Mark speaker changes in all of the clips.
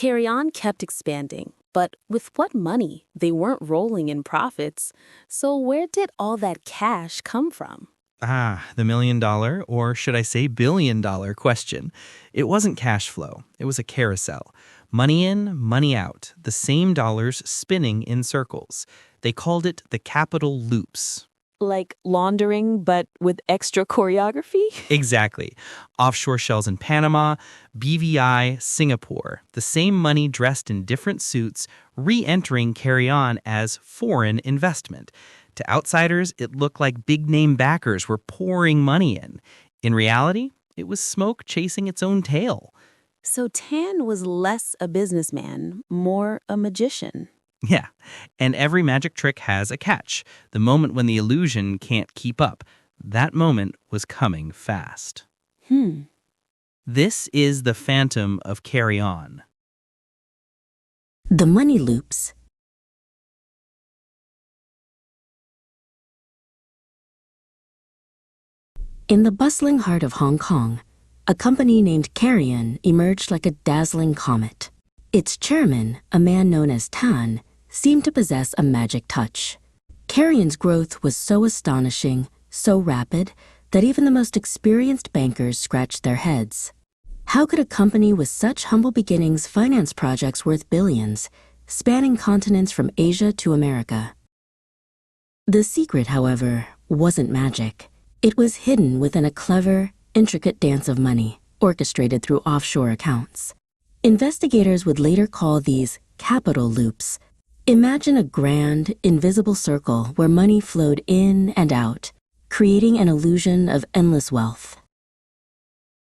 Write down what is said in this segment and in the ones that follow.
Speaker 1: Carrian kept expanding, but with what money? They weren't rolling in profits. So where did all that cash come from?
Speaker 2: The $1 million, or should I say $1 billion question. It wasn't cash flow. It was a carousel. Money in, money out. The same dollars spinning in circles. They called it the capital loops.
Speaker 1: Like laundering, but with extra choreography?
Speaker 2: Exactly. Offshore shells in Panama, BVI, Singapore. The same money dressed in different suits, re-entering Carrian as foreign investment. To outsiders, it looked like big-name backers were pouring money in. In reality, it was smoke chasing its own tail.
Speaker 1: So Tan was less a businessman, more a magician.
Speaker 2: Yeah, and every magic trick has a catch. The moment when the illusion can't keep up. That moment was coming fast. This is the phantom of Carrian.
Speaker 3: The money loops. In the bustling heart of Hong Kong, a company named Carrian emerged like a dazzling comet. Its chairman, a man known as Tan, seemed to possess a magic touch. Carrian's growth was so astonishing, so rapid, that even the most experienced bankers scratched their heads. How could a company with such humble beginnings finance projects worth billions, spanning continents from Asia to America? The secret, however, wasn't magic. It was hidden within a clever, intricate dance of money, orchestrated through offshore accounts. Investigators would later call these capital loops. Imagine a grand, invisible circle where money flowed in and out, creating an illusion of endless wealth.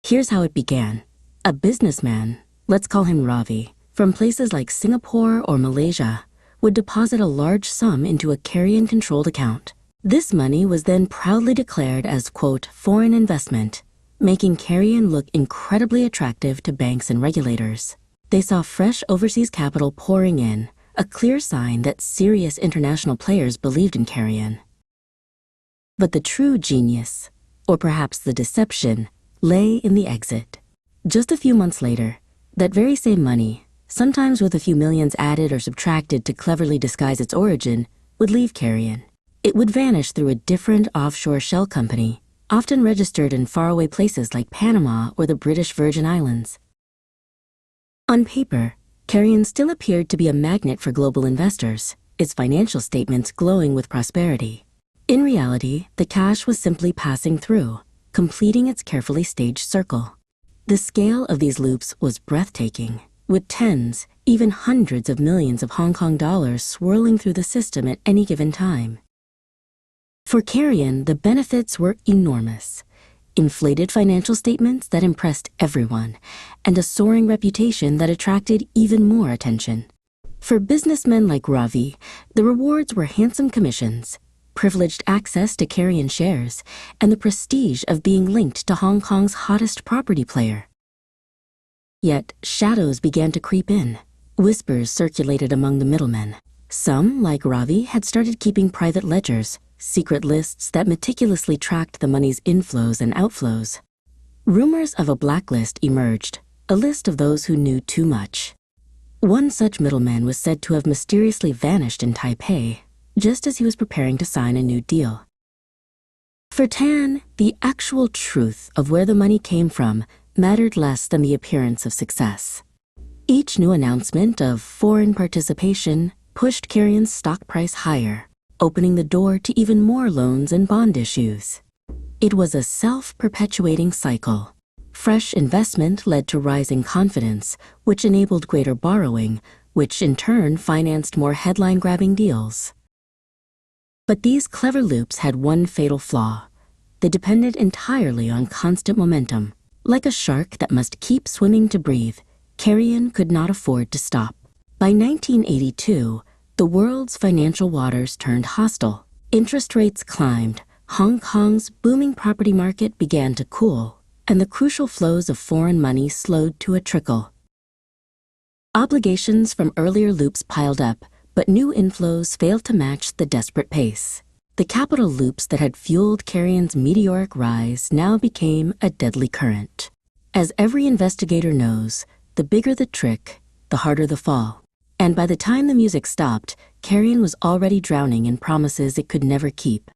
Speaker 3: Here's how it began. A businessman, let's call him Ravi, from places like Singapore or Malaysia, would deposit a large sum into a Carrian-controlled account. This money was then proudly declared as, quote, foreign investment, making Carrian look incredibly attractive to banks and regulators. They saw fresh overseas capital pouring in, a clear sign that serious international players believed in Carrian. But the true genius, or perhaps the deception, lay in the exit. Just a few months later, that very same money, sometimes with a few millions added or subtracted to cleverly disguise its origin, would leave Carrian. It would vanish through a different offshore shell company, often registered in faraway places like Panama or the British Virgin Islands. On paper, Carrian still appeared to be a magnet for global investors, its financial statements glowing with prosperity. In reality, the cash was simply passing through, completing its carefully staged circle. The scale of these loops was breathtaking, with tens, even hundreds of millions of Hong Kong dollars swirling through the system at any given time. For Carrian, the benefits were enormous. Inflated financial statements that impressed everyone, and a soaring reputation that attracted even more attention. For businessmen like Ravi, the rewards were handsome commissions, privileged access to Carrian shares, and the prestige of being linked to Hong Kong's hottest property player. Yet shadows began to creep in. Whispers circulated among the middlemen. Some, like Ravi, had started keeping private ledgers, secret lists that meticulously tracked the money's inflows and outflows. Rumors of a blacklist emerged, a list of those who knew too much. One such middleman was said to have mysteriously vanished in Taipei, just as he was preparing to sign a new deal. For Tan, the actual truth of where the money came from mattered less than the appearance of success. Each new announcement of foreign participation pushed Carrian's stock price higher, opening the door to even more loans and bond issues. It was a self-perpetuating cycle. Fresh investment led to rising confidence, which enabled greater borrowing, which in turn financed more headline-grabbing deals. But these clever loops had one fatal flaw. They depended entirely on constant momentum. Like a shark that must keep swimming to breathe, Carrian could not afford to stop. By 1982, the world's financial waters turned hostile. Interest rates climbed, Hong Kong's booming property market began to cool, and the crucial flows of foreign money slowed to a trickle. Obligations from earlier loops piled up, but new inflows failed to match the desperate pace. The capital loops that had fueled Carrian's meteoric rise now became a deadly current. As every investigator knows, the bigger the trick, the harder the fall. And by the time the music stopped, Carrian was already drowning in promises it could never keep.